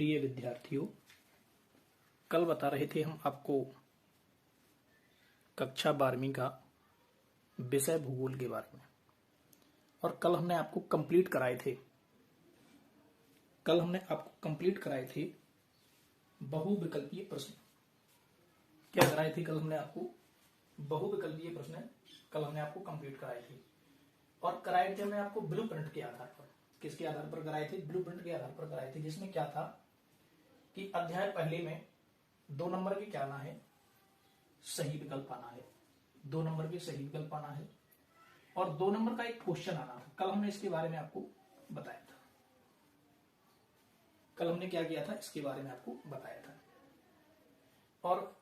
प्रिय विद्यार्थियों, कल बता रहे थे हम आपको कक्षा 12वीं का विषय भूगोल के बारे में। और कल हमने आपको कंप्लीट कराए थे बहुविकल्पीय प्रश्न। क्या कराए थे? कल हमने आपको बहुविकल्पीय प्रश्न कंप्लीट कराए थे। और कराए थे हमने आपको ब्लूप्रिंट के आधार पर। किसके आधार पर कराए थे? ब्लूप्रिंट के आधार पर कराए थे, जिसमें क्या था कि अध्याय पहले में 2 नंबर की क्या आना है, सही विकल्प आना है। 2 नंबर के सही विकल्प आना है और 2 नंबर का एक क्वेश्चन आना था। कल हमने इसके बारे में आपको बताया था। कल हमने क्या किया था, इसके बारे में आपको बताया था। और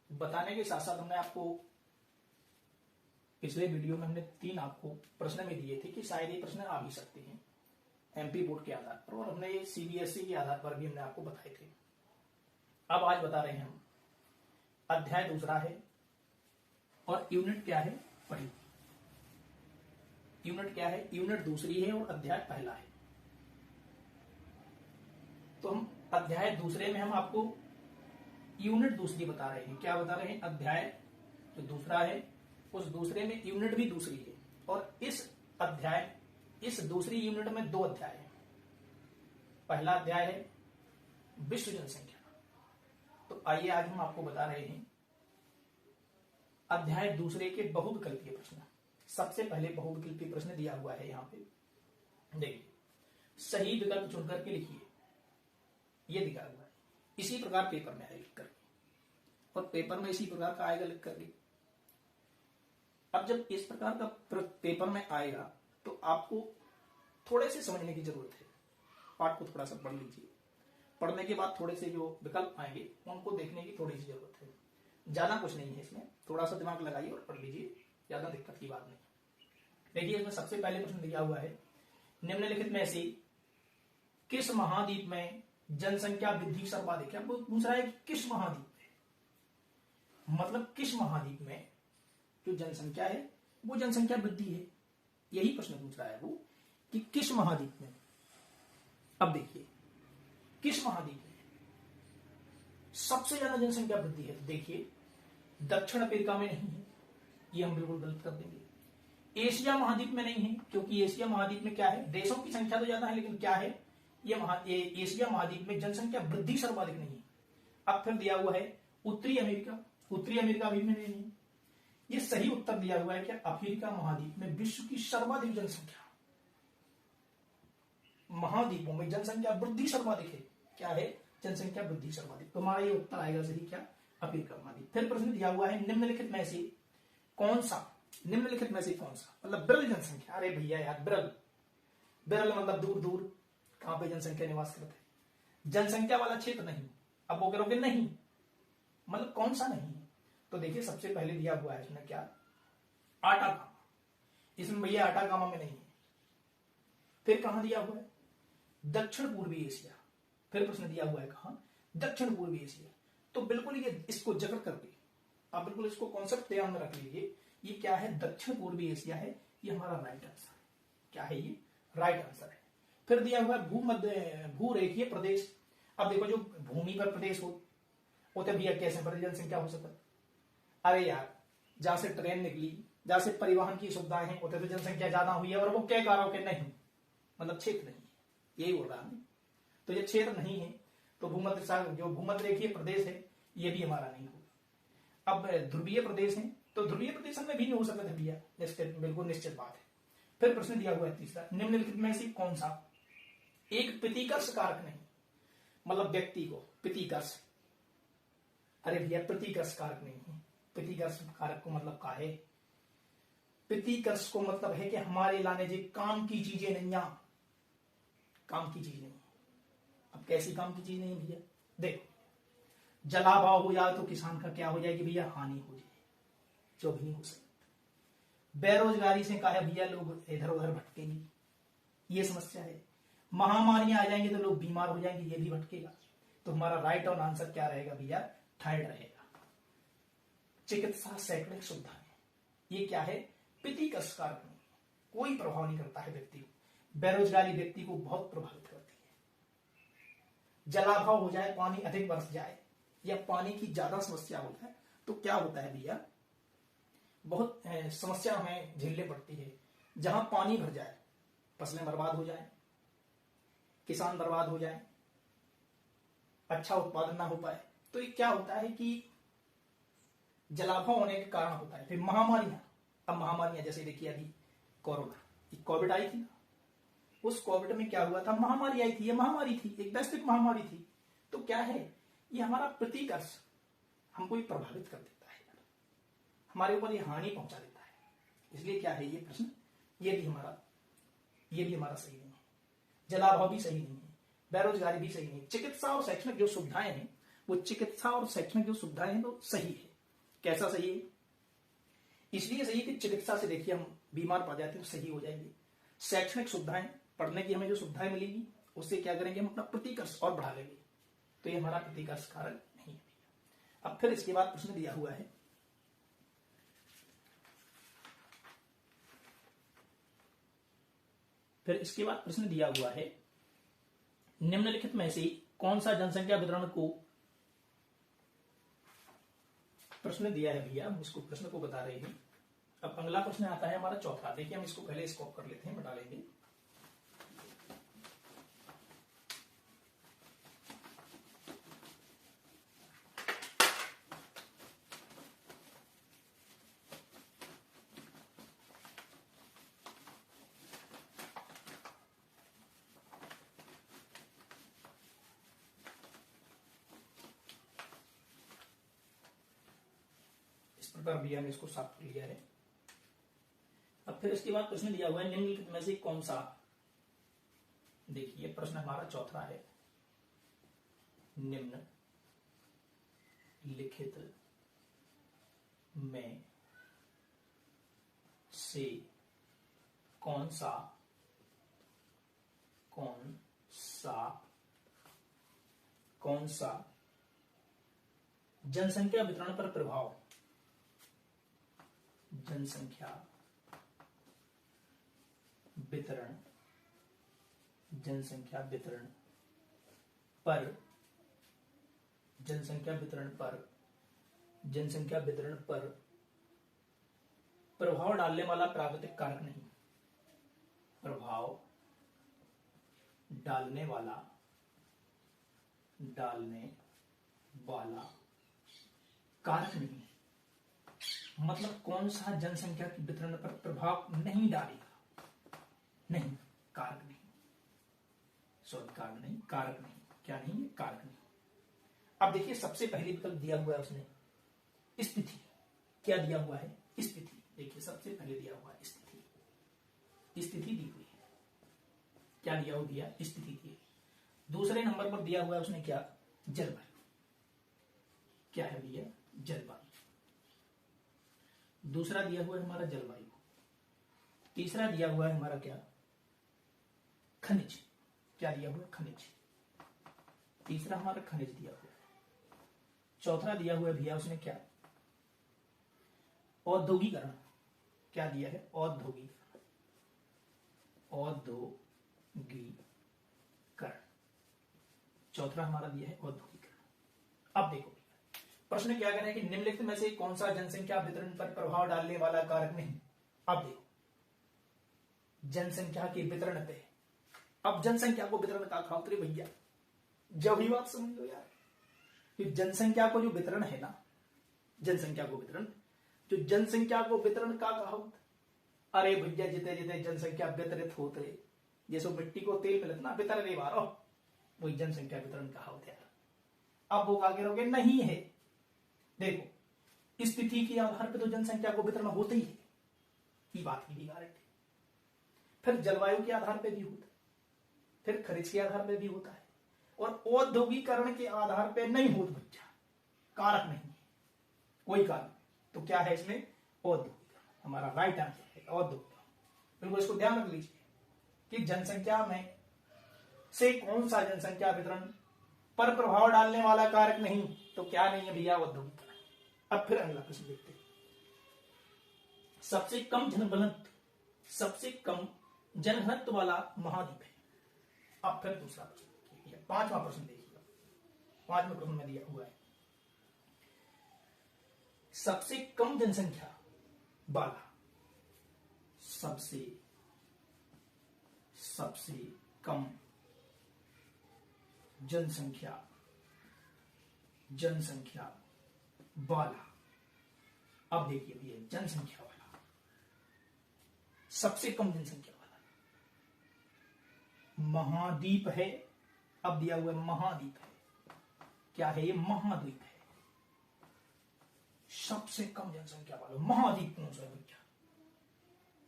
बताने के साथ साथ हमने आपको पिछले वीडियो में हमने 3 आपको प्रश्न में दिए थे कि शायद ये प्रश्न आ भी सकते हैं एमपी बोर्ड के आधार पर, और हमने ये सीबीएसई के आधार पर भी हमने आपको बताए थे। अब आज बता रहे हैं हम, अध्याय दूसरा है और यूनिट क्या है? पहली। यूनिट क्या है? यूनिट दूसरी है और अध्याय पहला है। तो हम अध्याय दूसरे में हम आपको यूनिट दूसरी बता रहे हैं। क्या बता रहे हैं? अध्याय जो दूसरा है उस दूसरे में यूनिट भी दूसरी है। और इस दूसरी यूनिट में 2 अध्याय है। पहला अध्याय है विश्व जनसंख्या। तो आइए आज हम आपको बता रहे हैं अध्याय दूसरे के बहुविकल्पीय प्रश्न। सबसे पहले बहुविकल्पीय प्रश्न दिया हुआ है यहाँ पे, देखिए, सही विकल्प चुन करके लिखिए। ये दिखा हुआ है। इसी प्रकार पेपर में आएगा लिख करके, और पेपर में इसी प्रकार का आएगा लिख करके। अब जब इस प्रकार का पेपर में आएगा तो आपको थोड़े से समझने की जरूरत है। पाठ को थोड़ा सा पढ़ लीजिए। पढ़ने के बाद थोड़े से जो विकल्प आएंगे उनको देखने की थोड़ी सी जरूरत है। ज्यादा कुछ नहीं है इसमें, थोड़ा सा दिमाग लगाइए और पढ़ लीजिए, ज्यादा दिक्कत की बात नहीं। देखिए, इसमें सबसे पहले प्रश्न दिया हुआ है, निम्नलिखित में से किस महाद्वीप में जनसंख्या वृद्धि सर्वाधिक है? आपको पूछ रहा है कि किस महाद्वीप में, मतलब किस महाद्वीप में जो जनसंख्या है वो जनसंख्या वृद्धि है। यही प्रश्न पूछ रहा है वो कि किस महाद्वीप में। अब देखिए, किस महाद्वीप में सबसे ज्यादा जनसंख्या वृद्धि है? तो देखिए, दक्षिण अफ्रीका में नहीं है, ये हम बिल्कुल गलत कर देंगे। एशिया महाद्वीप में नहीं है, क्योंकि एशिया महाद्वीप में क्या है, देशों की संख्या तो ज्यादा है, लेकिन क्या है, ये एशिया महाद्वीप में जनसंख्या वृद्धि सर्वाधिक नहीं है। अब फिर दिया हुआ है उत्तरी अमेरिका। उत्तरी अमेरिका भी में नहीं है। ये सही उत्तर दिया हुआ है कि अफ्रीका महाद्वीप में विश्व की सर्वाधिक जनसंख्या, महाद्वीपों में जनसंख्या वृद्धि सर्वाधिक है। क्या है? जनसंख्या वृद्धि सर्वाधिक। तुम्हारा ये उत्तर आएगा सही, क्या? अफ्रीका महाद्वीप। फिर प्रश्न दिया हुआ है, निम्नलिखित में से कौन सा, निम्नलिखित में से कौन सा, मतलब विरल जनसंख्या। अरे भैया यार, विरल, विरल मतलब दूर दूर कहां पे जनसंख्या निवास करते हैं, जनसंख्या वाला क्षेत्र नहीं। अब वो करोगे नहीं, मतलब कौन सा नहीं है? तो देखिए, सबसे पहले दिया हुआ है इसमें क्या, आटाकामा। इसमें भैया आटाकामा में नहीं है। फिर कहां दिया हुआ है? दक्षिण पूर्वी एशिया। फिर प्रश्न दिया हुआ है कहां? दक्षिण पूर्वी एशिया। तो बिल्कुल ये इसको जगड़ करके आप बिल्कुल इसको कॉन्सेप्ट ध्यान में रख लीजिए। ये क्या है? दक्षिण पूर्वी एशिया है। ये हमारा राइट आंसर है। क्या है ये? राइट आंसर है। फिर दिया हुआ है भूरेखीय प्रदेश। अब देखो, जो भूमि पर प्रदेश होते भैया कैसे बड़ी जनसंख्या हो सकता है? अरे यार, जहां से ट्रेन निकली, जहां से परिवहन की सुविधाएं हैं, होते तो जनसंख्या ज्यादा हुई है। और वो क्या कारण के नहीं, मतलब क्षेत्र नहीं है, यही बोल रहा है। तो ये क्षेत्र नहीं है, तो भूमध्य सागर जो भूमध्य रेखीय प्रदेश है ये भी हमारा नहीं होगा। अब ध्रुवीय प्रदेश है, तो ध्रुवीय प्रदेश में भी नहीं हो सकता था भैया, निश्चित, बिल्कुल निश्चित बात है। फिर प्रश्न दिया हुआ है तीसरा, निम्नलिखित में से कौन सा एक प्रतिकर्ष कारक नहीं, मतलब व्यक्ति को प्रतिकर्ष, अरे भैया प्रतिकर्ष कारक नहीं है। प्रतिकर्ष कारक को मतलब क्या है? प्रतिकर्ष को मतलब है कि हमारे लाने जी काम की चीजें नहीं, काम की चीज नहीं। अब कैसी काम की चीज नहीं भैया? देखो, जलाभाव हो जाए तो किसान का क्या हो जाएगी भैया? हानि हो जाएगी, जो भी नहीं हो सकती। बेरोजगारी से कहा है भैया, लोग इधर उधर भटकेंगे, ये समस्या है। महामारियां आ जाएंगी तो लोग बीमार हो जाएंगे, ये भी भटकेगा। तो हमारा राइट ऑन आंसर क्या रहेगा भैया? थर्ड रहेगा। चिकित्सा शैक्षणिक सुविधाएं, ये क्या है? प्रतिकर्ष कारक नहीं, कोई प्रभाव नहीं करता है व्यक्ति को। बेरोजगारी व्यक्ति को बहुत प्रभावित करती है। जलाभाव हो जाए, पानी अधिक बरस जाए या पानी की ज्यादा समस्या हो जाए तो क्या होता है भैया, बहुत समस्या हमें झेलनी पड़ती है। जहां पानी भर जाए, फसलें बर्बाद हो जाए, किसान बर्बाद हो जाए, अच्छा उत्पादन ना हो पाए, तो ये क्या होता है कि जलाभाव होने के कारण होता है। फिर महामारियां, अब महामारियां जैसे देखिए अभी कोरोना, कोविड आई थी ना, उस कोविड में क्या हुआ था, महामारी आई थी, ये महामारी थी, एक वैश्विक महामारी थी। तो क्या है, ये हमारा प्रतिकर्ष हमको ये प्रभावित कर देता है यार, हमारे ऊपर ये हानि पहुंचा देता है। इसलिए क्या है ये प्रश्न, ये भी हमारा सही नहीं है। जलाभाव भी सही नहीं है, बेरोजगारी भी सही नहीं। चिकित्सा और शैक्षणिक जो सुविधाएं हैं, वो चिकित्सा और शैक्षणिक जो सुविधाएं हैं वो सही है। कैसा सही है, इसलिए सही कि चिकित्सा से देखिए हम बीमार पड़ जाते हैं तो सही हो जाएंगे। शैक्षणिक सुविधाएं, पढ़ने की हमें जो सुविधाएं मिलेगी उससे क्या करेंगे, हम अपना प्रतिकर्ष और बढ़ा लेंगे। तो ये हमारा प्रतिकर्ष कारक नहीं है। अब फिर इसके बाद प्रश्न दिया हुआ है, निम्नलिखित में से कौन सा जनसंख्या वितरण को, प्रश्न दिया है भैया, हम इसको प्रश्न को बता रहे हैं। अब अगला प्रश्न आता है हमारा चौथा। देखिए हम इसको पहले स्कॉप कर लेते हैं, बता लेंगे। प्रकार भी हमने इसको साफ कर लिया है। अब फिर इसके बाद प्रश्न दिया हुआ है, निम्नलिखित में से कौन सा, देखिए प्रश्न हमारा चौथा है, निम्न लिखित में से कौन सा जनसंख्या वितरण पर प्रभाव, जनसंख्या वितरण पर प्रभाव डालने वाला प्राकृतिक कारक नहीं, प्रभाव डालने वाला कारक नहीं। मतलब कौन सा जनसंख्या के वितरण पर प्रभाव नहीं डालेगा, नहीं, कारक नहीं, कारक नहीं, क्या नहीं है, कारक नहीं। अब देखिए सबसे पहले विकल्प दिया हुआ है उसने स्थिति, क्या दिया हुआ है, स्थिति। देखिए सबसे पहले दिया हुआ है स्थिति दी हुई है, क्या दिया हुआ, दिया स्थिति दी। दूसरे नंबर पर दिया हुआ है उसने क्या, जलवायु, क्या है भैया, जलवायु। दूसरा दिया हुआ है हमारा जलवायु। तीसरा दिया हुआ है हमारा क्या, खनिज, क्या दिया हुआ है, खनिज। तीसरा हमारा खनिज दिया हुआ है। चौथा दिया हुआ है भैया उसने क्या, औद्योगिकरण, क्या दिया है, औद्योगिकरण। चौथा हमारा दिया है औद्योगिकरण। अब देखो प्रश्न क्या कह रहे हैं कि निम्नलिखित में से कौन सा जनसंख्या वितरण पर प्रभाव डालने वाला कारक नहीं। अब देखो जनसंख्या के वितरण पे, अब जनसंख्या को वितरण का खातिर भैया, जब ही बात समझ लो यार कि जनसंख्या को जो वितरण है ना, जनसंख्या को वितरण का कहा, अरे भैया जिते जिते जनसंख्या वितरित होते, जैसे मिट्टी को तेल मिलत ना वितर रे बारो, वही जनसंख्या वितरण कहा होता है। अब वो आगे रहोगे, नहीं है। देखो स्थिति के आधार पर तो जनसंख्या को वितरण होता ही है, ये बात की भी गारंटी। फिर जलवायु के आधार पर भी होता है, फिर खनिज के आधार पर भी होता है, और औद्योगिकरण के आधार पर नहीं होता बच्चा, कारक नहीं है कोई कारक। तो क्या है इसमें, औद्योगिकरण हमारा राइट आंसर है, औद्योगिकरण। बिल्कुल इसको ध्यान रख लीजिए कि जनसंख्या में से कौन सा जनसंख्या वितरण पर प्रभाव डालने वाला कारक नहीं, तो क्या नहीं है भैया, औद्योगिकरण। अब फिर अगला प्रश्न देखते हैं, सबसे कम जनघनत्व वाला महाद्वीप है। अब फिर दूसरा प्रश्न देखिए, 5वां प्रश्न देखिए, 5वें प्रश्न में दिया हुआ है सबसे कम जनसंख्या वाला सबसे कम जनसंख्या वाला। अब देखिए भैया जनसंख्या वाला, सबसे कम जनसंख्या वाला महाद्वीप है। अब दिया हुआ है महाद्वीप है, क्या है ये? महाद्वीप है। सबसे कम जनसंख्या वाला महाद्वीप कौन सा है भैया?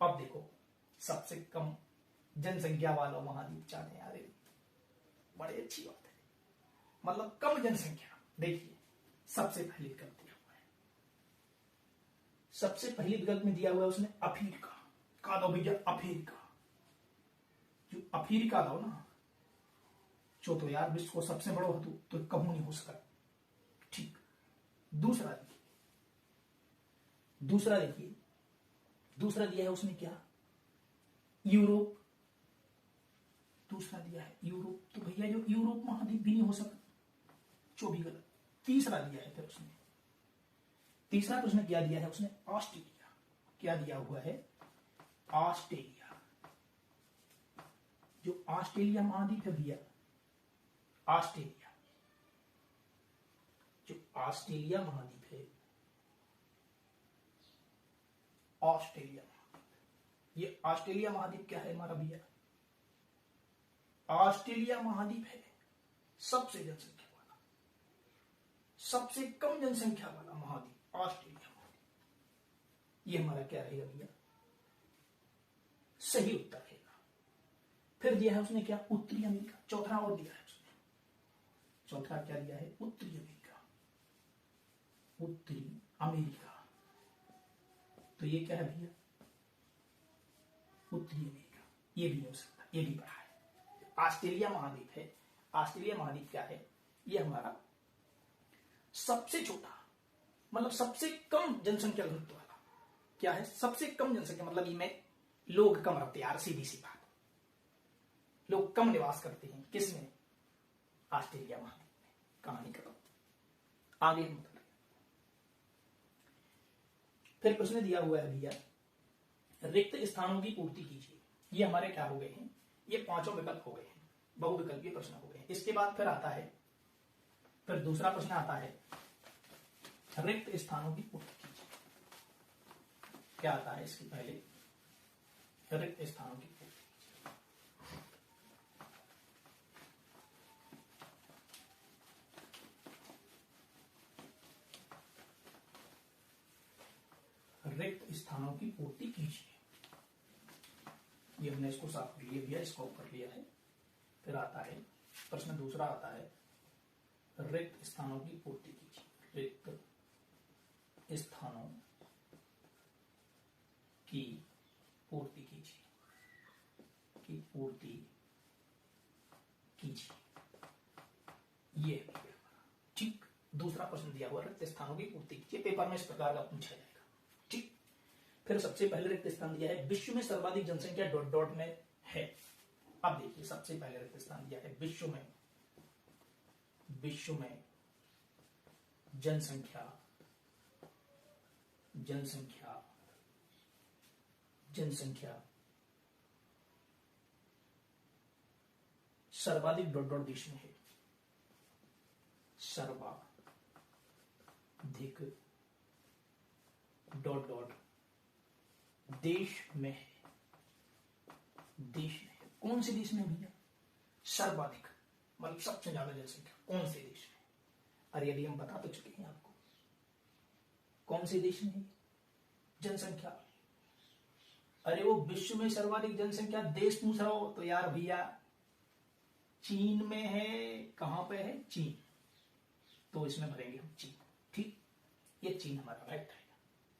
अब देखो सबसे कम जनसंख्या वाला महाद्वीप चाहते हैं, अरे बड़ी अच्छी बात है, मतलब कम जनसंख्या। देखिए सबसे पहले विकल्प दिया हुआ है, सबसे पहले विकल्प में दिया हुआ है उसने अफ्रीका का दो भैया, अफ्रीका। जो अफ्रीका दो ना, जो तो यार विश्व को सबसे बड़ा हो तो कम नहीं हो सका। ठीक, दूसरा देखिए दूसरा दिया है उसने क्या? यूरोप। दूसरा दिया है यूरोप, तो भैया जो यूरोप महाद्वीप भी नहीं हो सकता, जो भी गलत। तीसरा दिया है फिर उसने, तीसरा प्रश्न क्या दिया है उसने? ऑस्ट्रेलिया। क्या दिया हुआ है? ऑस्ट्रेलिया। जो ऑस्ट्रेलिया महाद्वीप है भैया, ऑस्ट्रेलिया, जो ऑस्ट्रेलिया महाद्वीप है, ऑस्ट्रेलिया महाद्वीप, ये ऑस्ट्रेलिया महाद्वीप क्या है हमारा भैया? ऑस्ट्रेलिया महाद्वीप है सबसे जनसंख्या वाला, सबसे कम जनसंख्या वाला महाद्वीप ऑस्ट्रेलिया महाद्वीप। ये हमारा क्या रहेगा भैया? सही उत्तर रहेगा। फिर दिया है उसने क्या? उत्तरी अमेरिका। चौथा और दिया है उसने, चौथा क्या दिया है? उत्तरी अमेरिका। उत्तरी अमेरिका, तो ये क्या है भैया? उत्तरी अमेरिका। ये भी हो सकता, ये भी पढ़ा है। ऑस्ट्रेलिया महाद्वीप है, ऑस्ट्रेलिया महाद्वीप क्या है? ये हमारा सबसे छोटा, मतलब सबसे कम जनसंख्या घनत्व वाला क्या है? सबसे कम जनसंख्या, मतलब इनमें लोग कम रहते हैं यार, सीधी सी बात, लोग कम निवास करते हैं। किसमें? ऑस्ट्रेलिया महाद्वीप में। कहानी खत्म, आगे हम बताते। फिर प्रश्न दिया हुआ है भैया रिक्त स्थानों की पूर्ति कीजिए। ये हमारे क्या हो गए हैं? ये पांचों विकल्प हो गए हैं, बहुविकल्पीय प्रश्न हो गए हैं। इसके बाद फिर आता है, फिर दूसरा प्रश्न आता है रिक्त स्थानों की पूर्ति कीजिए। क्या आता है इसके पहले? रिक्त स्थानों की पूर्ति कीजिए, रिक्त स्थानों की पूर्ति कीजिए। ये हमने इसको साफ कर लिया भैया, इसको कर लिया है। फिर आता है प्रश्न दूसरा आता है रिक्त स्थानों की पूर्ति कीजिए। रिक्त स्थानों की पूर्ति कीजिए, की पूर्ति कीजिए। ये ठीक, दूसरा प्रश्न दिया हुआ रिक्त स्थानों की पूर्ति कीजिए। पेपर में इस प्रकार का पूछा जाएगा। ठीक, फिर सबसे पहले रिक्त स्थान दिया है विश्व में सर्वाधिक जनसंख्या डॉट डॉट में है। अब देखिए सबसे पहले रिक्त स्थान दिया है विश्व में जनसंख्या सर्वाधिक डॉट डॉट देश में है, सर्वाधिक डॉट डॉट देश में है, देश में है। कौन से देश में भैया? सर्वाधिक, मतलब सबसे ज्यादा जनसंख्या कौन से देश में? अरे यदि हम बता तो चुके हैं आपको कौन से देश में है जनसंख्या। अरे वो विश्व में सर्वाधिक जनसंख्या देश पूछ रहा हो तो यार भैया चीन में है। कहां पे है? चीन। तो इसमें भरेंगे हम चीन। ठीक, ये चीन हमारा राइट रहेगा।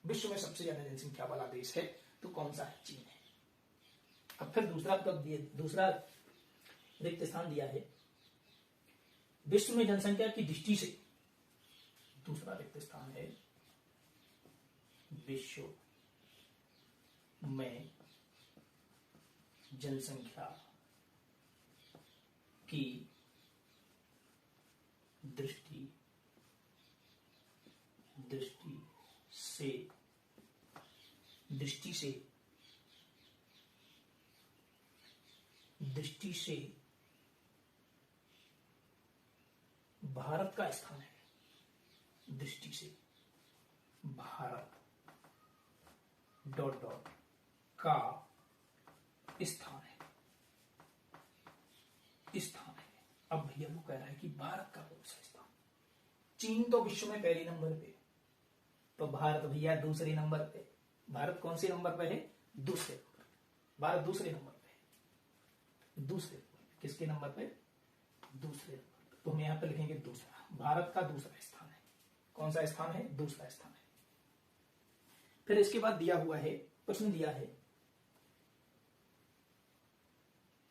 विश्व में सबसे ज्यादा जनसंख्या वाला देश है तो कौन सा है? चीन है। अब फिर दूसरा रिक्त स्थान दिया है विश्व में जनसंख्या की दृष्टि से। दूसरा रिक्त स्थान है विश्व में जनसंख्या की दृष्टि दृष्टि से दृष्टि से दृष्टि से भारत का स्थान है। दृष्टि से भारत डॉट डॉट का स्थान है। स्थान है। अब भैया वो कह रहा है कि भारत का कौन सा स्थान। चीन तो विश्व में पहले नंबर पे, तो भारत भैया दूसरे नंबर पे। भारत कौन से नंबर पे है? दूसरे नंबर पे। भारत दूसरे नंबर पे है। दूसरे नंबर पे किसके नंबर पे? दूसरे नंबर पे। तो हम यहां पे लिखेंगे दूसरा। भारत का दूसरा स्थान है। कौन सा स्थान है? दूसरा स्थान है। फिर इसके बाद दिया हुआ है, प्रश्न दिया है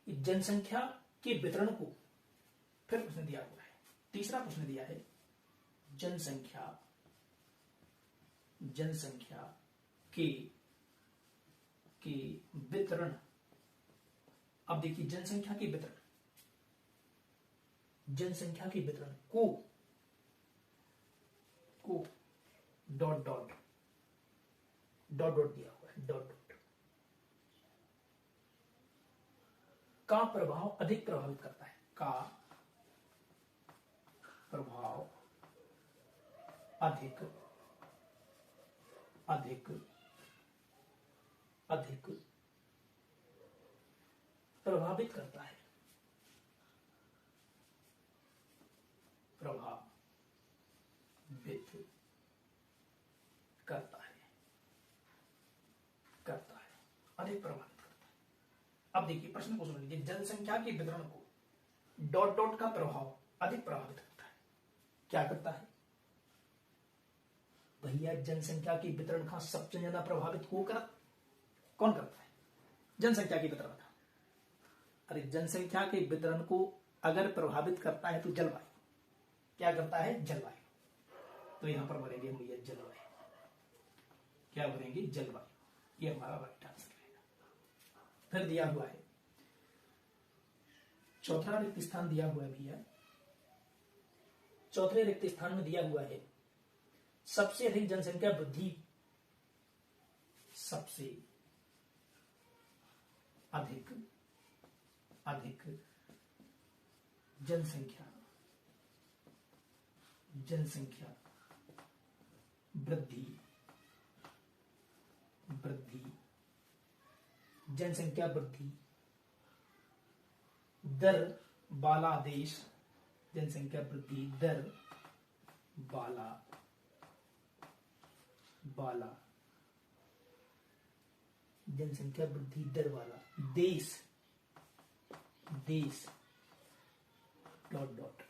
जनसंख्या के वितरण को। फिर प्रश्न दिया हुआ है, तीसरा प्रश्न दिया है जनसंख्या के वितरण। अब देखिए जनसंख्या के वितरण को डॉट डॉट दिया हुआ है। डॉट डॉट का प्रभाव अधिक प्रभावित करता है। का प्रभाव अधिक प्रभावित करता है। अधिक प्रभावित करता है। अब देखिए प्रश्न को सुन लीजिए। जनसंख्या के वितरण को डॉट डॉट का प्रभाव अधिक प्रभावित करता है। क्या करता है भैया? जनसंख्या के वितरण का सबसे ज्यादा प्रभावित कौन करता है? जनसंख्या के वितरण का। अरे जनसंख्या के वितरण को अगर प्रभावित करता है तो जलवायु। क्या करता है? जलवायु। तो यहां पर भरेंगे हम भैया जलवायु। क्या भरेंगे? जलवायु। ये हमारा राइट आंसर रहेगा। फिर दिया हुआ है चौथा रिक्त स्थान दिया हुआ है भैया। चौथे रिक्त स्थान में दिया हुआ है सबसे अधिक जनसंख्या वृद्धि। सबसे अधिक जनसंख्या वृद्धि जनसंख्या वृद्धि दर वाला देश। जनसंख्या वृद्धि दर वाला जनसंख्या वृद्धि दर वाला देश डॉट डॉट।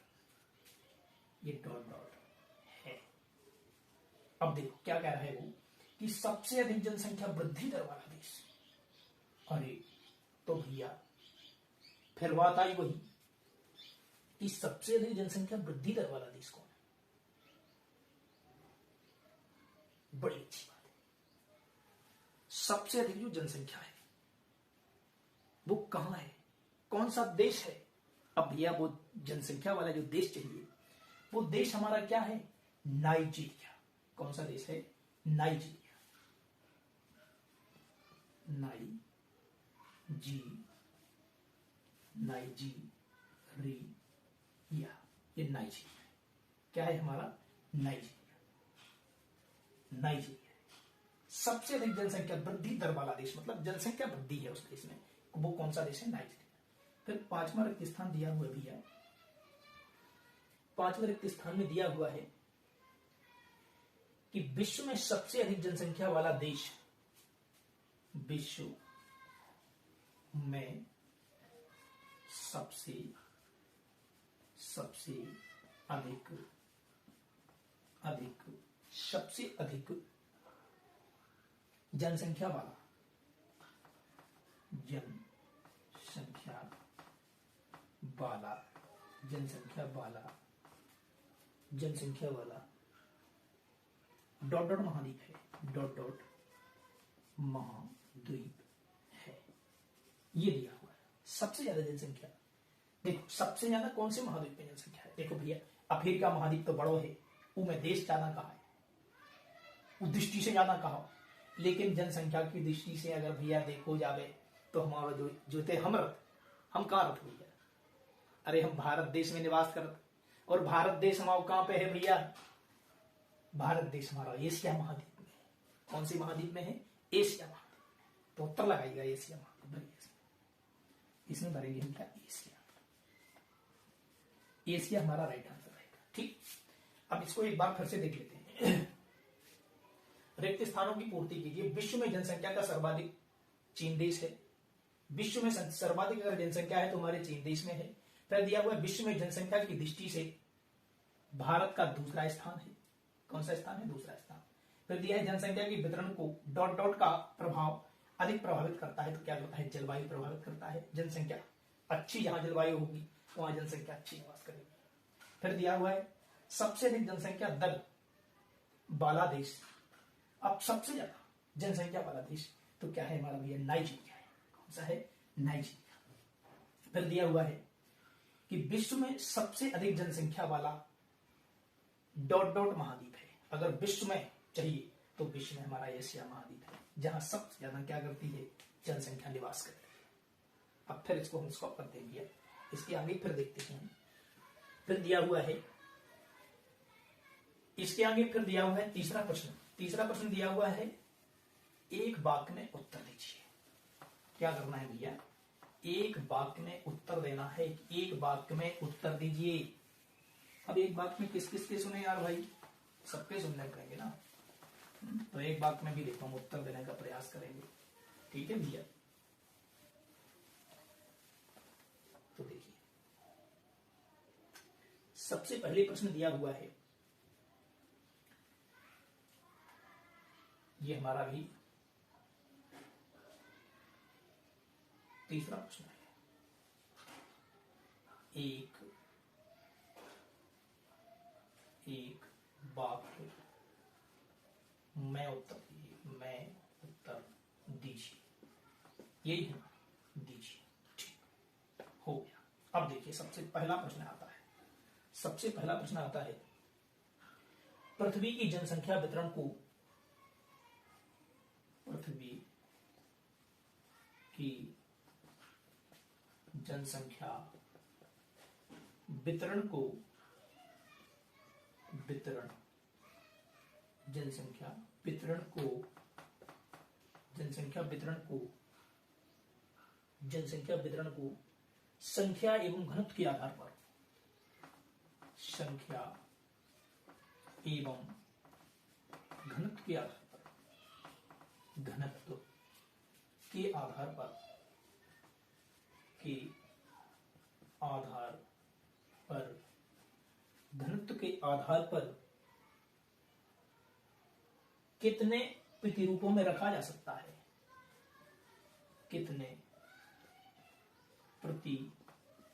ये डॉट डॉट है। अब देखो क्या कह रहा है वो कि सबसे अधिक जनसंख्या वृद्धि दर वाला देश। अरे तो भैया फिर बात आई वही कि सबसे अधिक जनसंख्या वृद्धि दर वाला देश कौन है? बड़ी अच्छी बात है। सबसे अधिक जो जनसंख्या है वो कहां है? कौन सा देश है? अब भैया वो जनसंख्या वाला जो देश चाहिए वो देश हमारा क्या है? नाइजीरिया। कौन सा देश है? नाइजीरिया। ये नाइजीरिया क्या है हमारा? नाइजीरिया सबसे अधिक जनसंख्या वृद्धि दर वाला देश, मतलब जनसंख्या वृद्धि है उस देश में। वो कौन सा देश है? नाइजीरिया। फिर पांचवा रिक्त स्थान दिया हुआ भी है। पांचवें रिक्त स्थान में दिया हुआ है कि विश्व में सबसे अधिक जनसंख्या वाला देश। विश्व में सबसे अधिक जनसंख्या वाला डॉट डॉट महाद्वीप है। डॉट डॉट महाद्वीप है। ये दिया हुआ है सबसे ज्यादा जनसंख्या। देखो सबसे ज्यादा कौन से महाद्वीप में जनसंख्या है? देखो भैया अफ्रीका महाद्वीप तो बड़ो है, उनमें देश ज्यादा कहा है, उस दृष्टि से ज्यादा कहा। लेकिन जनसंख्या की दृष्टि से अगर भैया देखो जावे तो हमारा जो थे हम कहाँ रथ भैया, अरे हम भारत देश में निवास करते, और भारत देश हमारा कहाँ पे है भैया, भारत देश हमारा एशिया महाद्वीप में। कौन सी महाद्वीप में है, एशिया महाद्वीप। तो उत्तर लगाइएगा एशिया महाद्वीप, इसमें भरेंगे हम क्या, एशिया। एशिया हमारा राइट आंसर रहेगा। ठीक, अब इसको एक बार फिर से देख लेते हैं। रिक्त स्थानों की पूर्ति कीजिए। विश्व में जनसंख्या का सर्वाधिक चीन देश है। विश्व में सर्वाधिक अगर जनसंख्या है तो हमारे चीन देश में है। फिर दिया हुआ विश्व में जनसंख्या की दृष्टि से भारत का दूसरा स्थान है। कौन सा स्थान है, दूसरा स्थान। फिर दिया है जनसंख्या के वितरण को डॉट डॉट का प्रभाव अधिक प्रभावित करता है, तो क्या होता है, जलवायु प्रभावित करता है। जनसंख्या अच्छी जहां जलवायु होगी वहां जनसंख्या अच्छी निवास करेगी। फिर दिया हुआ है सबसे अधिक जनसंख्या दर वाला देश। अब सबसे ज्यादा जनसंख्या वाला देश तो क्या है हमारा भैया, नाइजीरिया है। कौन सा है, नाइजीरिया। फिर दिया हुआ है कि विश्व में सबसे अधिक जनसंख्या वाला डॉट डॉट महाद्वीप है। अगर विश्व में चाहिए तो विश्व में हमारा एशिया महाद्वीप है, जहां सबसे ज्यादा क्या करती है, जनसंख्या निवास करती है। अब फिर इसको हम स्टॉप कर देंगे, इसके आगे फिर देखते हैं। फिर दिया हुआ है, इसके आगे फिर दिया हुआ है तीसरा प्रश्न। तीसरा प्रश्न दिया हुआ है, एक वाक्य में उत्तर दीजिए। क्या करना है भैया, एक वाक्य में उत्तर देना है। एक वाक्य में उत्तर दीजिए। अब एक वाक्य में किस किस के सुने यार भाई, सबके सुनने पड़ेंगे ना। तो एक वाक्य में भी देखो हम उत्तर देने का प्रयास करेंगे। ठीक है भैया, तो देखिए सबसे पहले प्रश्न दिया हुआ है, ये हमारा भी तीसरा प्रश्न है। एक वाक्य मैं उत्तर दीजिए, यही है, दीजिए। ठीक हो गया। अब देखिए सबसे पहला प्रश्न आता है। सबसे पहला प्रश्न आता है, पृथ्वी की जनसंख्या वितरण को, पृथ्वी की जनसंख्या वितरण को, जनसंख्या वितरण को संख्या एवं घनत्व के आधार पर, संख्या एवं घनत्व के आधार पर, घनत्व के आधार पर, घनत्व के आधार पर कितने प्रतिरूपों में रखा जा सकता है, कितने प्रतिरूपों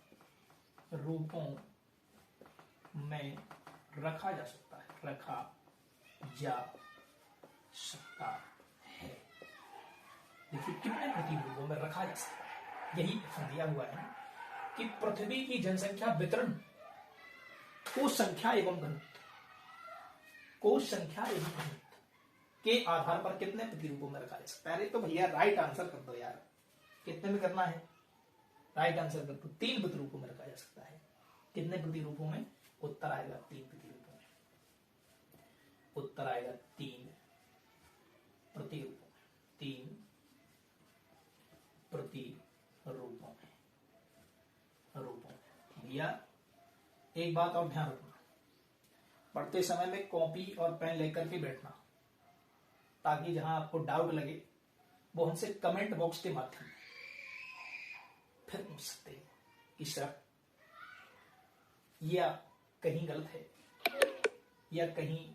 में रखा जा सकता है, रखा जा सकता है। देखिए कितने प्रतिरूपों में रखा जा सकता है, यही प्रश्न दिया हुआ है कि पृथ्वी की जनसंख्या वितरण को संख्या एवं घनत्व के आधार पर कितने प्रतिरूपों में रखा जा सकता है। अरे तो भैया राइट आंसर कर दो यार, कितने में करना है, राइट आंसर कर दो। 3 प्रतिरूपों में रखा जा सकता है। कितने प्रतिरूपों में, उत्तर आएगा 3 प्रतिरूपों में, उत्तर आएगा 3 प्रतिरूपों में, 3 प्रतिरूपों में, रूपों में। भैया एक बात और ध्यान रखना, पढ़ते समय में कॉपी और पेन लेकर के बैठना, ताकि जहां आपको डाउट लगे वो हमसे कमेंट बॉक्स के माध्यम फिर पूछ सकते हैं कि सर या कहीं गलत है या कहीं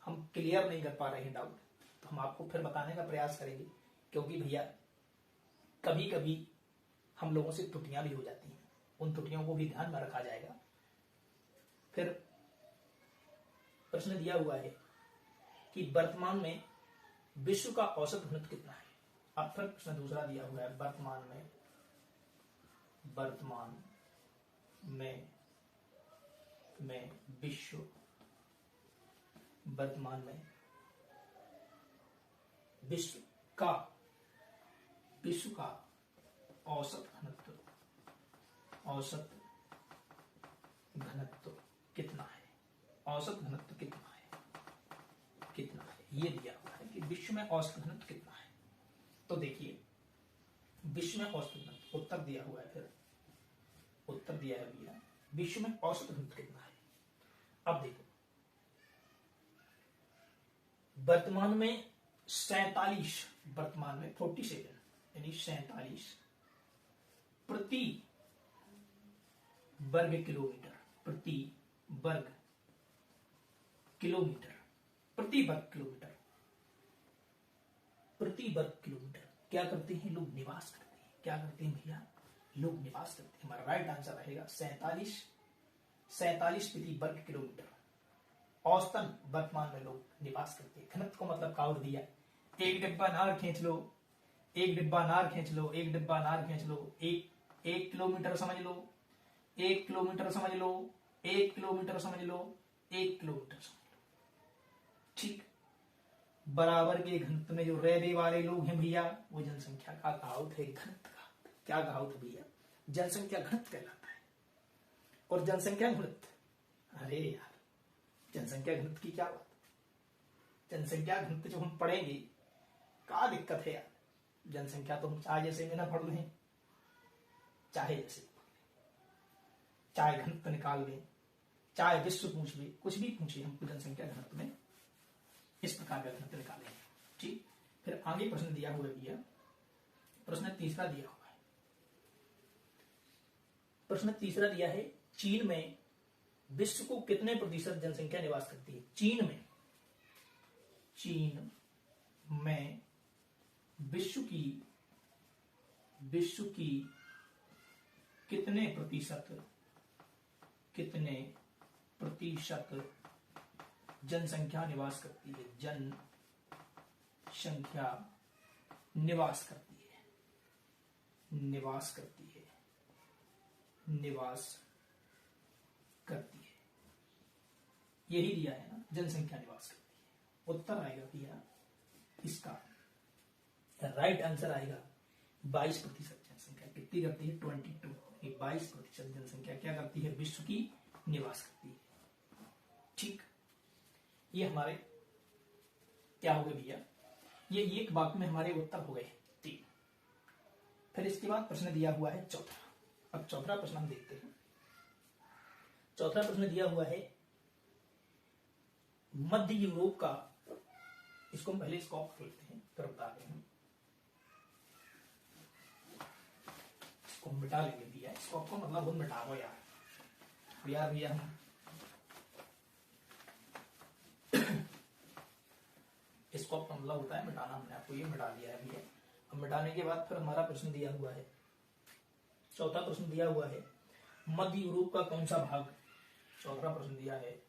हम क्लियर नहीं कर पा रहे हैं डाउट, तो हम आपको फिर बताने का प्रयास करेंगे। क्योंकि भैया कभी कभी हम लोगों से त्रुटियां भी हो जाती हैं, उन त्रुटियों को भी ध्यान में रखा जाएगा। फिर प्रश्न दिया हुआ है कि वर्तमान में विश्व का औसत घनत्व कितना है। अब फिर प्रश्न दूसरा दिया हुआ है, वर्तमान में में वर्तमान में विश्व का औसत घनत्व कितना है? औसत घनत्व कितना है ये दिया हुआ है कि विश्व में औसत घनत्व कितना है। तो देखिए विश्व में औसत घनत्व उत्तर दिया हुआ है, फिर उत्तर दिया है भैया विश्व में औसत घनत्व कितना है। अब देखो वर्तमान में 47 यानी 47 प्रति वर्ग किलोमीटर क्या करते हैं लोग? निवास करते हैं। क्या करते हैं भैया? लोग निवास करते हैं। हमारा राइट आंसर रहेगा 47 प्रति वर्ग किलोमीटर औसतन वर्तमान में लोग निवास करते हैं। घनत्व को मतलब का दिया, एक डिब्बा नार खींच लो, एक किलोमीटर समझ लो, 1 किलोमीटर समझ लो। ठीक, बराबर के घनत्व में जो रहने वाले लोग हैं भैया वो जनसंख्या का कहावत है घनत्व का। क्या कहावत भैया? जनसंख्या घनत्व कहलाता है। और जनसंख्या घनत्व, अरे यार जनसंख्या घनत्व की क्या बात? जनसंख्या घनत्व जो हम पढ़ेंगे क्या दिक्कत है यार? जनसंख्या तो हम चाहे जैसे में ना पढ़ लें, चाहे जैसे चाहे घनत्व निकाल लें, चाहे विश्व पूछ ले, कुछ भी पूछिए हमको जनसंख्या घनत्व में इस प्रकार का घनत्व निकालेंगे। ठीक, फिर आगे प्रश्न दिया हुआ भैया, प्रश्न तीसरा दिया हुआ है। प्रश्न तीसरा दिया है चीन में विश्व को कितने प्रतिशत जनसंख्या निवास करती है? चीन में विश्व की कितने प्रतिशत जनसंख्या निवास करती है? जनसंख्या निवास करती है, यही दिया है ना, जनसंख्या निवास करती है। उत्तर आएगा भैया इसका राइट आंसर आएगा 22% जनसंख्या कितनी करती है? 22। 22% जनसंख्या क्या करती है? विश्व की निवास करती है। ठीक, ये हमारे क्या हो गए भैया? ये एक वाक्य में हमारे उत्तर हो गए 3। फिर इसके बाद प्रश्न दिया हुआ है चौथा। अब चौथा प्रश्न हम देखते हैं। चौथा प्रश्न दिया हुआ है मध्य यूरोप का, इसको हम पहले स्कोप कर लेते हैं फिर बताते हैं। इसको मिटा लेंगे भैया, स्कोप को मतलब हम मिटा दो यार भैया हम स्कोप का मतलब होता है मिटाना। हमने आपको ये मिटा दिया है भैया। अब मिटाने के बाद फिर हमारा प्रश्न दिया हुआ है, चौथा प्रश्न दिया हुआ है मध्य यूरोप का कौन सा भाग? चौथा प्रश्न दिया है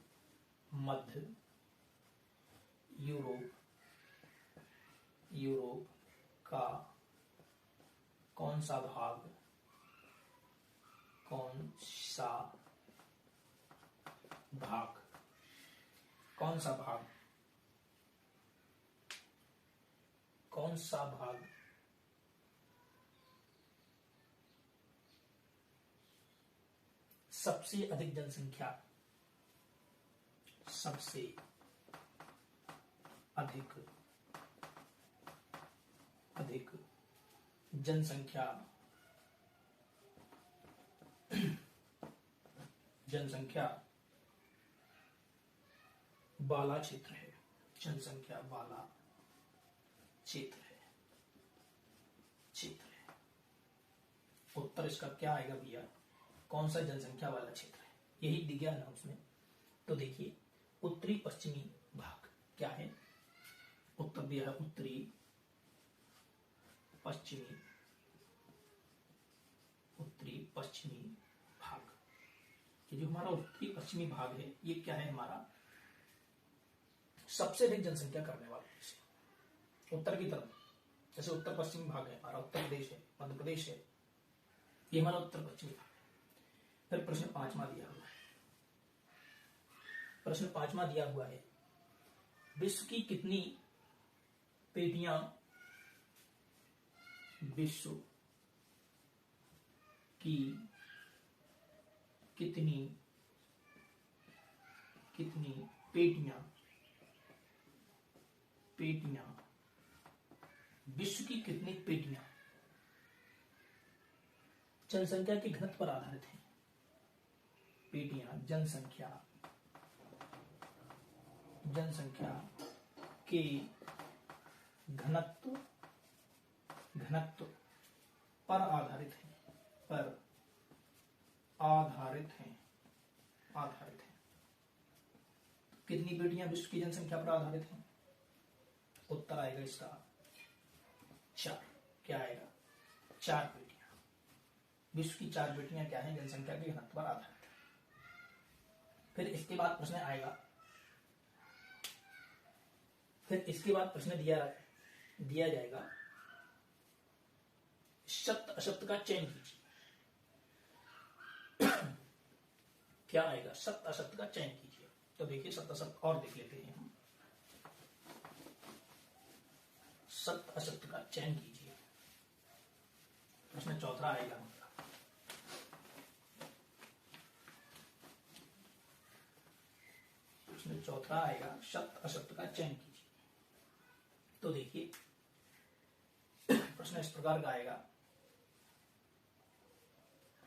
मध्य यूरोप का कौन सा भाग सबसे अधिक जनसंख्या जनसंख्या वाला क्षेत्र है? जनसंख्या वाला क्षेत्र है। उत्तर इसका क्या आएगा भैया? कौन सा जनसंख्या वाला क्षेत्र है, यही दिया ना उसमें। तो देखिए उत्तरी पश्चिमी भाग क्या है? उत्तर दिया है उत्तरी पश्चिमी भाग। ये जो हमारा उत्तरी पश्चिमी भाग है ये क्या है? हमारा सबसे अधिक जनसंख्या करने वाला देश। उत्तर की तरफ जैसे उत्तर पश्चिमी भाग है हमारा, उत्तर प्रदेश है, मध्य प्रदेश है, ये हमारा उत्तर पश्चिमी भाग है। फिर प्रश्न 5वां दिया हुआ है, प्रश्न 5वां दिया हुआ है, विश्व की कितनी पेटियां विश्व की कितनी पेटियां विश्व की कितनी पेटियां जनसंख्या के घनत्व पर आधारित है। पेटियां जनसंख्या के घनत्व पर आधारित है। कितनी पेटियां विश्व की जनसंख्या पर आधारित हैं? उत्तर आएगा इसका 4। क्या आएगा? 4 पेटियां। विश्व की 4 पेटियां क्या है? जनसंख्या के घनत्व पर आधारित है। फिर इसके बाद प्रश्न आएगा, दिया जाएगा, सत्य असत्य का चयन कीजिए। क्या आएगा? सत्य असत्य का चयन कीजिए। तो देखिए सत्य असत्य और देख लेते हैं हम। सत्य असत्य का चयन कीजिए। प्रश्न 4 आएगा हमारा। प्रश्न 4 आएगा, सत्य असत्य का चयन कीजिए। तो देखिए प्रश्न इस प्रकार का आएगा,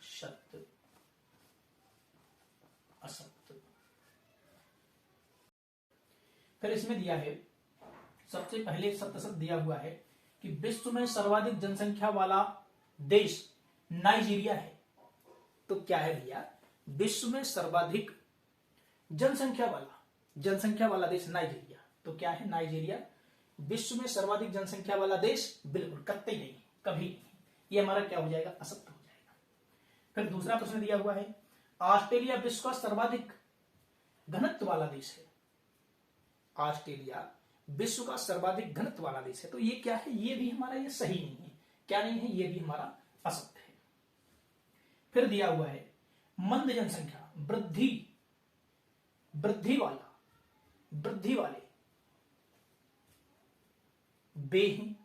सत्य असत्य। फिर इसमें दिया है, सबसे पहले सत्य असत्य दिया हुआ है कि विश्व में सर्वाधिक जनसंख्या वाला देश नाइजीरिया है। तो क्या है भैया? विश्व में सर्वाधिक जनसंख्या वाला देश नाइजीरिया। तो क्या है? नाइजीरिया विश्व में सर्वाधिक जनसंख्या वाला देश बिल्कुल कतई नहीं, कभी नहीं। ये हमारा क्या हो जाएगा? असत्य हो जाएगा। फिर दूसरा प्रश्न दिया हुआ है, ऑस्ट्रेलिया विश्व का सर्वाधिक घनत्व वाला देश है। ऑस्ट्रेलिया विश्व का सर्वाधिक घनत्व वाला देश है। तो ये क्या है? ये भी हमारा ये सही नहीं है। क्या नहीं है? ये भी हमारा असत्य है। फिर दिया हुआ है, मंद जनसंख्या वृद्धि वाले वे हैं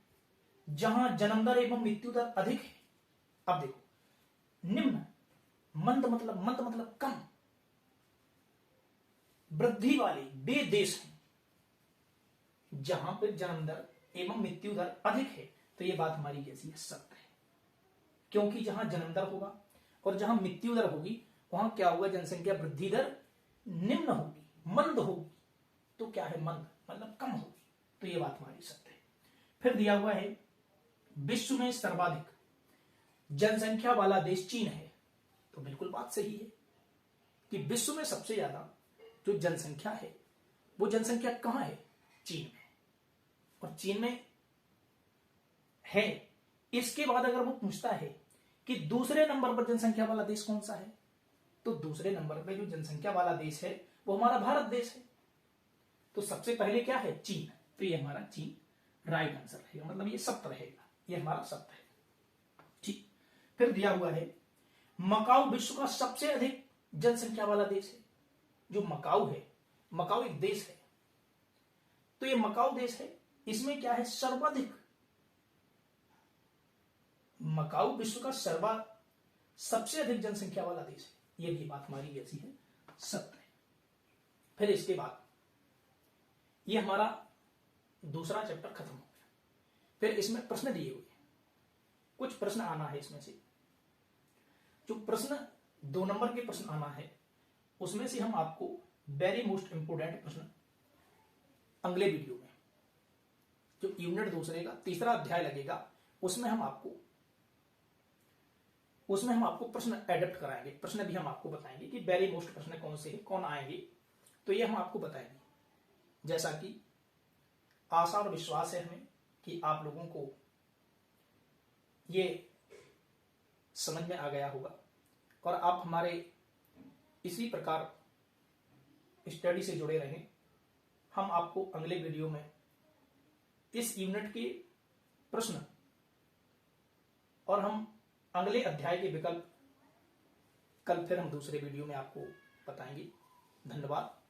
जहां जन्म दर एवं मृत्यु दर अधिक है। अब देखो, निम्न मंद मतलब कम, वृद्धि वाले वे देश हैं जहां पर जन्म दर एवं मृत्यु दर अधिक है। तो ये बात हमारी कैसी है? सत्य है। क्योंकि जहां जन्म दर होगा और जहां मृत्यु दर होगी वहां क्या होगा? जनसंख्या वृद्धि दर निम्न होगी, मंद होगी। तो क्या है? मंद मतलब कम होगी। तो ये बात हमारी सत्य है। फिर दिया हुआ है, विश्व में सर्वाधिक जनसंख्या वाला देश चीन है। तो बिल्कुल बात सही है कि विश्व में सबसे ज्यादा जो जनसंख्या है वो जनसंख्या कहां है? चीन में। और चीन में है। इसके बाद अगर वो पूछता है कि दूसरे नंबर पर जनसंख्या वाला देश कौन सा है, तो दूसरे नंबर पर जो जनसंख्या वाला देश है वो हमारा भारत देश है। तो सबसे पहले क्या है? चीन। तो ये हमारा चीन राइट आंसर रहेगा, मतलब ये सत्य रहेगा। ये हमारा सत्य है। ठीक। फिर दिया हुआ है, मकाऊ विश्व का सबसे अधिक जनसंख्या वाला देश है। जो मकाऊ है, मकाऊ एक देश है। तो ये मकाऊ देश है, इसमें क्या है? सर्वाधिक। मकाऊ विश्व का सबसे अधिक जनसंख्या वाला देश है। ये भी बात हमारी कैसी है? सत्य है। फिर इसके बाद ये हमारा दूसरा चैप्टर खत्म हो गया। फिर इसमें प्रश्न दिए हुए हैं, कुछ प्रश्न आना है इसमें से। जो प्रश्न 2 नंबर के प्रश्न आना है उसमें से हम आपको वेरी मोस्ट इंपोर्टेंट प्रश्न अगले वीडियो में, जो यूनिट दूसरे का तीसरा अध्याय लगेगा उसमें हम आपको प्रश्न एडप्ट कराएंगे। प्रश्न भी हम आपको बताएंगे कि वेरी मोस्ट प्रश्न कौन से हैं, कौन आएंगे। तो ये हम आपको बताएंगे। जैसा कि आशा और विश्वास है हमें कि आप लोगों को ये समझ में आ गया होगा और आप हमारे इसी प्रकार स्टडी से जुड़े रहें। हम आपको अगले वीडियो में इस यूनिट के प्रश्न और हम अगले अध्याय के विकल्प कल फिर हम दूसरे वीडियो में आपको बताएंगे। धन्यवाद।